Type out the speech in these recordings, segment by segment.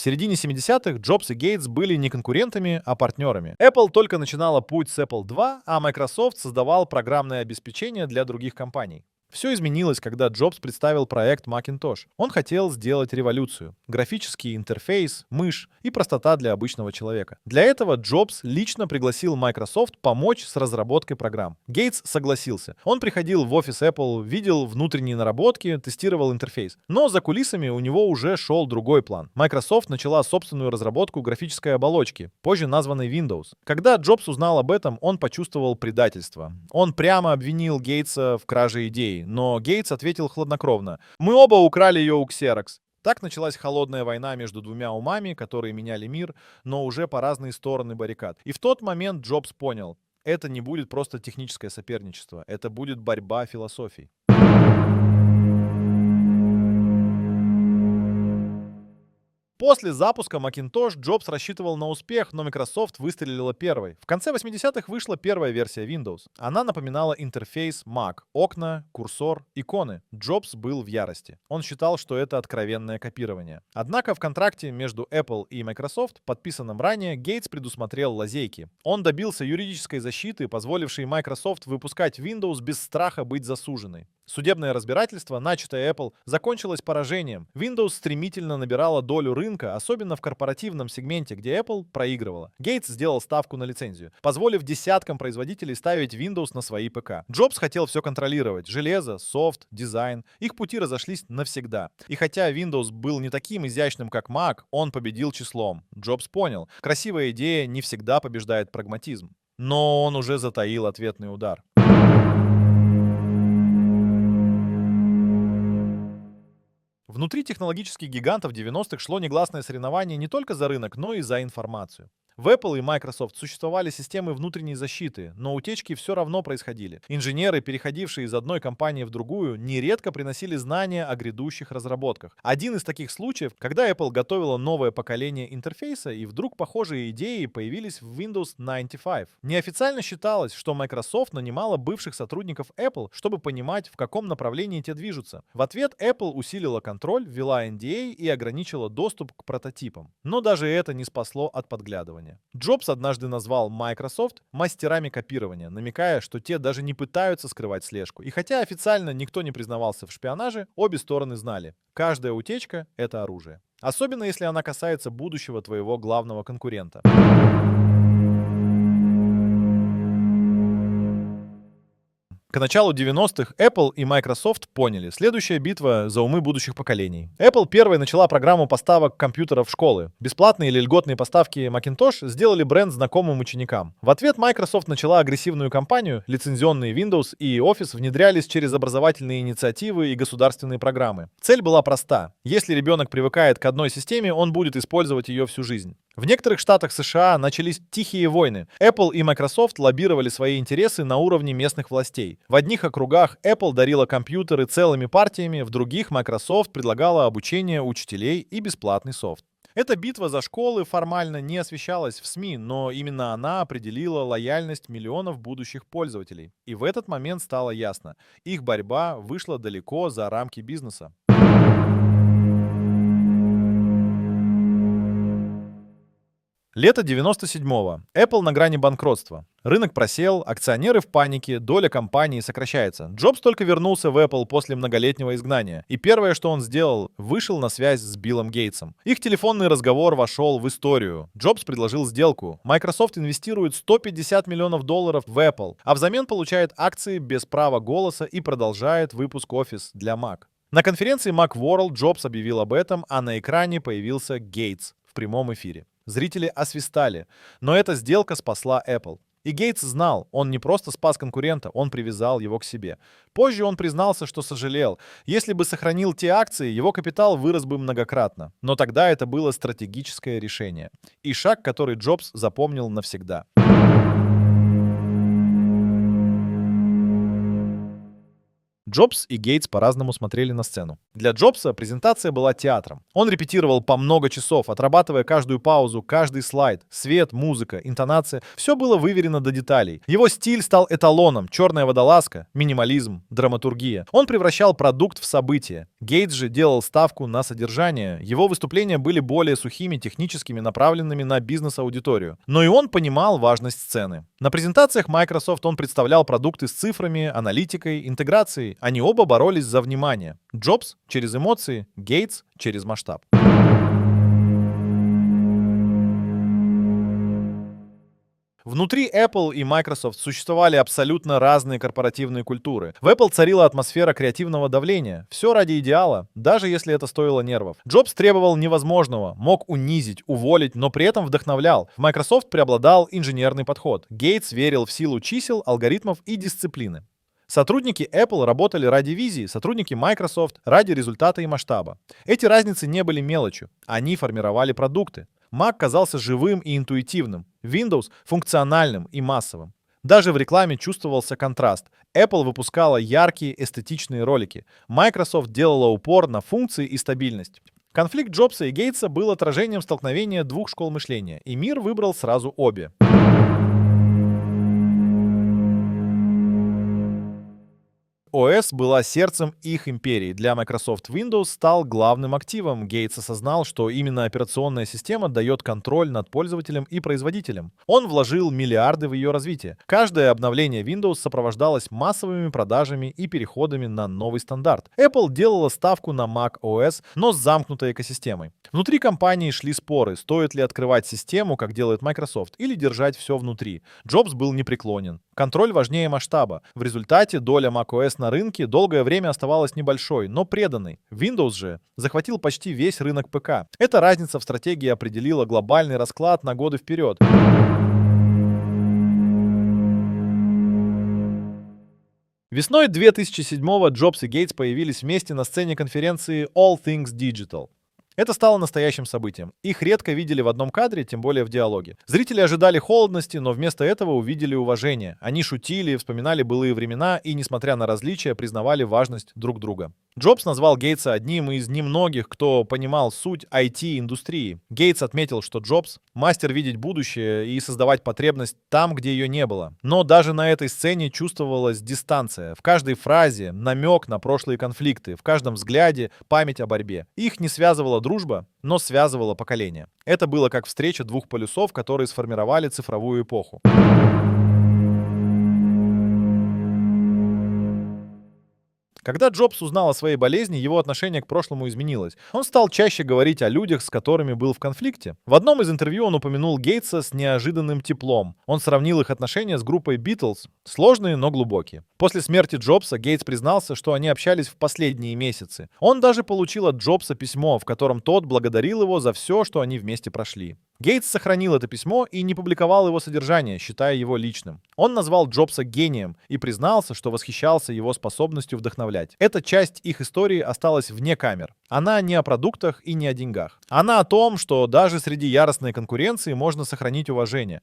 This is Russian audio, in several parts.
В середине 70-х Джобс и Гейтс были не конкурентами, а партнерами. Apple только начинала путь с Apple II, а Microsoft создавал программное обеспечение для других компаний. Все изменилось, когда Джобс представил проект Macintosh. Он хотел сделать революцию. Графический интерфейс, мышь и простота для обычного человека. Для этого Джобс лично пригласил Microsoft помочь с разработкой программ. Гейтс согласился. Он приходил в офис Apple, видел внутренние наработки, тестировал интерфейс. Но за кулисами у него уже шел другой план. Microsoft начала собственную разработку графической оболочки, позже названной Windows. Когда Джобс узнал об этом, он почувствовал предательство. Он прямо обвинил Гейтса в краже идей. Но Гейтс ответил хладнокровно: «Мы оба украли ее у Xerox». Так началась холодная война между двумя умами, которые меняли мир, но уже по разные стороны баррикад. И в тот момент Джобс понял: это не будет просто техническое соперничество, это будет борьба философий. После запуска Macintosh Джобс рассчитывал на успех, но Microsoft выстрелила первой. В конце 80-х вышла первая версия Windows. Она напоминала интерфейс Mac. Окна, курсор, иконы. Джобс был в ярости. Он считал, что это откровенное копирование. Однако в контракте между Apple и Microsoft, подписанном ранее, Гейтс предусмотрел лазейки. Он добился юридической защиты, позволившей Microsoft выпускать Windows без страха быть засуженной. Судебное разбирательство, начатое Apple, закончилось поражением. Windows стремительно набирала долю рынка, особенно в корпоративном сегменте, где Apple проигрывала. Гейтс сделал ставку на лицензию, позволив десяткам производителей ставить Windows на свои ПК. Джобс хотел все контролировать: железо, софт, дизайн. Их пути разошлись навсегда. И хотя Windows был не таким изящным, как Mac, он победил числом. Джобс понял: красивая идея не всегда побеждает прагматизм. Но он уже затаил ответный удар. Внутри технологических гигантов 90-х шло негласное соревнование не только за рынок, но и за информацию. В Apple и Microsoft существовали системы внутренней защиты, но утечки все равно происходили. Инженеры, переходившие из одной компании в другую, нередко приносили знания о грядущих разработках. Один из таких случаев, когда Apple готовила новое поколение интерфейса, и вдруг похожие идеи появились в Windows 95. Неофициально считалось, что Microsoft нанимала бывших сотрудников Apple, чтобы понимать, в каком направлении те движутся. В ответ Apple усилила контроль, ввела NDA и ограничила доступ к прототипам. Но даже это не спасло от подглядывания. Джобс однажды назвал Microsoft мастерами копирования, намекая, что те даже не пытаются скрывать слежку. И хотя официально никто не признавался в шпионаже, обе стороны знали: каждая утечка — это оружие. Особенно если она касается будущего твоего главного конкурента. К началу 90-х Apple и Microsoft поняли: следующая битва за умы будущих поколений. Apple первой начала программу поставок компьютеров в школы. Бесплатные или льготные поставки Macintosh сделали бренд знакомым ученикам. В ответ Microsoft начала агрессивную кампанию. Лицензионные Windows и Office внедрялись через образовательные инициативы и государственные программы. Цель была проста: если ребенок привыкает к одной системе, он будет использовать ее всю жизнь. В некоторых штатах США начались тихие войны. Apple и Microsoft лоббировали свои интересы на уровне местных властей. В одних округах Apple дарила компьютеры целыми партиями, в других Microsoft предлагала обучение учителей и бесплатный софт. Эта битва за школы формально не освещалась в СМИ, но именно она определила лояльность миллионов будущих пользователей. И в этот момент стало ясно: их борьба вышла далеко за рамки бизнеса. Лето 97-го. Apple на грани банкротства. Рынок просел, акционеры в панике, доля компании сокращается. Джобс только вернулся в Apple после многолетнего изгнания. И первое, что он сделал, вышел на связь с Биллом Гейтсом. Их телефонный разговор вошел в историю. Джобс предложил сделку. Microsoft инвестирует $150 миллионов в Apple, а взамен получает акции без права голоса и продолжает выпуск Office для Mac. На конференции Macworld Джобс объявил об этом, а на экране появился Гейтс в прямом эфире. Зрители освистали, но эта сделка спасла Apple. И Гейтс знал: он не просто спас конкурента, он привязал его к себе. Позже он признался, что сожалел. Если бы сохранил те акции, его капитал вырос бы многократно. Но тогда это было стратегическое решение. И шаг, который Джобс запомнил навсегда. Джобс и Гейтс по-разному смотрели на сцену. Для Джобса презентация была театром. Он репетировал по много часов, отрабатывая каждую паузу, каждый слайд. Свет, музыка, интонация — все было выверено до деталей. Его стиль стал эталоном: черная водолазка, минимализм, драматургия. Он превращал продукт в событие. Гейтс же делал ставку на содержание. Его выступления были более сухими, техническими, направленными на бизнес-аудиторию. Но и он понимал важность сцены. На презентациях Microsoft он представлял продукты с цифрами, аналитикой, интеграцией. Они оба боролись за внимание. Джобс через эмоции, Гейтс через масштаб. Внутри Apple и Microsoft существовали абсолютно разные корпоративные культуры. В Apple царила атмосфера креативного давления. Все ради идеала, даже если это стоило нервов. Джобс требовал невозможного, мог унизить, уволить, но при этом вдохновлял. В Microsoft преобладал инженерный подход. Гейтс верил в силу чисел, алгоритмов и дисциплины. Сотрудники Apple работали ради визии, сотрудники Microsoft ради результата и масштаба. Эти разницы не были мелочью, они формировали продукты. Mac казался живым и интуитивным, Windows — функциональным и массовым. Даже в рекламе чувствовался контраст. Apple выпускала яркие эстетичные ролики, Microsoft делала упор на функции и стабильность. Конфликт Джобса и Гейтса был отражением столкновения двух школ мышления, и мир выбрал сразу обе. OS была сердцем их империи. Для Microsoft Windows стал главным активом. Гейтс осознал, что именно операционная система дает контроль над пользователем и производителем. Он вложил миллиарды в ее развитие. Каждое обновление Windows сопровождалось массовыми продажами и переходами на новый стандарт. Apple делала ставку на Mac OS, но с замкнутой экосистемой. Внутри компании шли споры, стоит ли открывать систему, как делает Microsoft, или держать все внутри. Джобс был непреклонен. Контроль важнее масштаба. В результате доля macOS на рынке долгое время оставалась небольшой, но преданной. Windows же захватил почти весь рынок ПК. Эта разница в стратегии определила глобальный расклад на годы вперед. Весной 2007-го Джобс и Гейтс появились вместе на сцене конференции All Things Digital. Это стало настоящим событием. Их редко видели в одном кадре, тем более в диалоге. Зрители ожидали холодности, но вместо этого увидели уважение. Они шутили, вспоминали былые времена и, несмотря на различия, признавали важность друг друга. Джобс назвал Гейтса одним из немногих, кто понимал суть IT-индустрии. Гейтс отметил, что Джобс — мастер видеть будущее и создавать потребность там, где ее не было. Но даже на этой сцене чувствовалась дистанция. В каждой фразе намек на прошлые конфликты, в каждом взгляде память о борьбе. Их не связывала дружба, но связывала поколения. Это было как встреча двух полюсов, которые сформировали цифровую эпоху. Когда Джобс узнал о своей болезни, его отношение к прошлому изменилось. Он стал чаще говорить о людях, с которыми был в конфликте. В одном из интервью он упомянул Гейтса с неожиданным теплом. Он сравнил их отношения с группой Beatles. Сложные, но глубокие. После смерти Джобса Гейтс признался, что они общались в последние месяцы. Он даже получил от Джобса письмо, в котором тот благодарил его за все, что они вместе прошли. Гейтс сохранил это письмо и не публиковал его содержание, считая его личным. Он назвал Джобса гением и признался, что восхищался его способностью вдохновлять. Эта часть их истории осталась вне камер. Она не о продуктах и не о деньгах. Она о том, что даже среди яростной конкуренции можно сохранить уважение.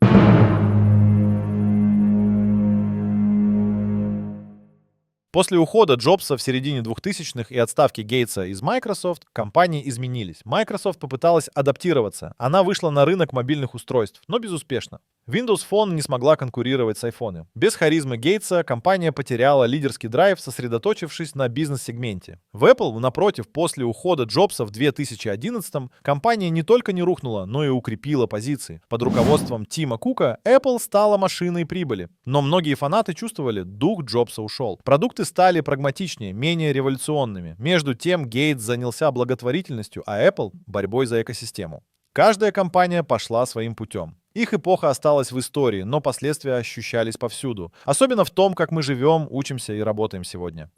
После ухода Джобса в середине 2000-х и отставки Гейтса из Microsoft, компании изменились. Microsoft попыталась адаптироваться. Она вышла на рынок мобильных устройств, но безуспешно. Windows Phone не смогла конкурировать с iPhone. Без харизмы Гейтса компания потеряла лидерский драйв, сосредоточившись на бизнес-сегменте. В Apple, напротив, после ухода Джобса в 2011-м компания не только не рухнула, но и укрепила позиции. Под руководством Тима Кука Apple стала машиной прибыли. Но многие фанаты чувствовали, дух Джобса ушел. Продукты стали прагматичнее, менее революционными. Между тем Гейтс занялся благотворительностью, а Apple — борьбой за экосистему. Каждая компания пошла своим путем. Их эпоха осталась в истории, но последствия ощущались повсюду. Особенно в том, как мы живем, учимся и работаем сегодня.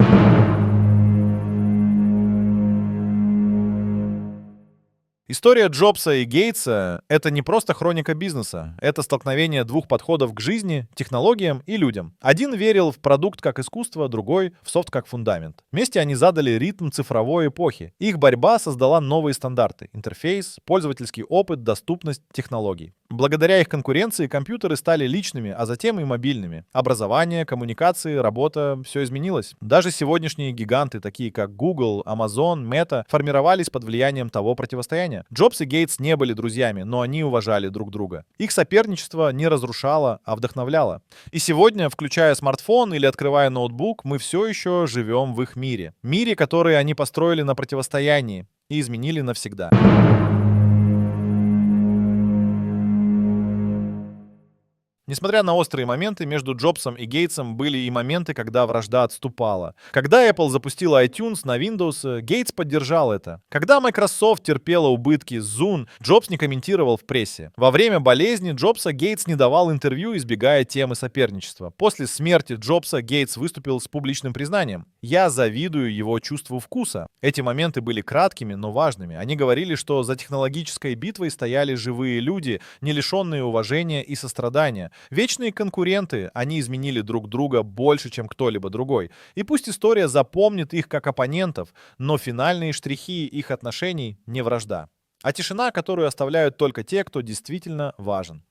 История Джобса и Гейтса — это не просто хроника бизнеса. Это столкновение двух подходов к жизни, технологиям и людям. Один верил в продукт как искусство, другой — в софт как фундамент. Вместе они задали ритм цифровой эпохи. Их борьба создала новые стандарты — интерфейс, пользовательский опыт, доступность технологий. Благодаря их конкуренции компьютеры стали личными, а затем и мобильными. Образование, коммуникации, работа — все изменилось. Даже сегодняшние гиганты, такие как Google, Amazon, Meta, формировались под влиянием того противостояния. Джобс и Гейтс не были друзьями, но они уважали друг друга. Их соперничество не разрушало, а вдохновляло. И сегодня, включая смартфон или открывая ноутбук, мы все еще живем в их мире. Мире, который они построили на противостоянии и изменили навсегда. Несмотря на острые моменты, между Джобсом и Гейтсом были и моменты, когда вражда отступала. Когда Apple запустила iTunes на Windows, Гейтс поддержал это. Когда Microsoft терпела убытки Zune, Джобс не комментировал в прессе. Во время болезни Джобса Гейтс не давал интервью, избегая темы соперничества. После смерти Джобса Гейтс выступил с публичным признанием: «Я завидую его чувству вкуса». Эти моменты были краткими, но важными. Они говорили, что за технологической битвой стояли живые люди, не лишенные уважения и сострадания. Вечные конкуренты, они изменили друг друга больше, чем кто-либо другой. И пусть история запомнит их как оппонентов, но финальные штрихи их отношений — не вражда, а тишина, которую оставляют только те, кто действительно важен.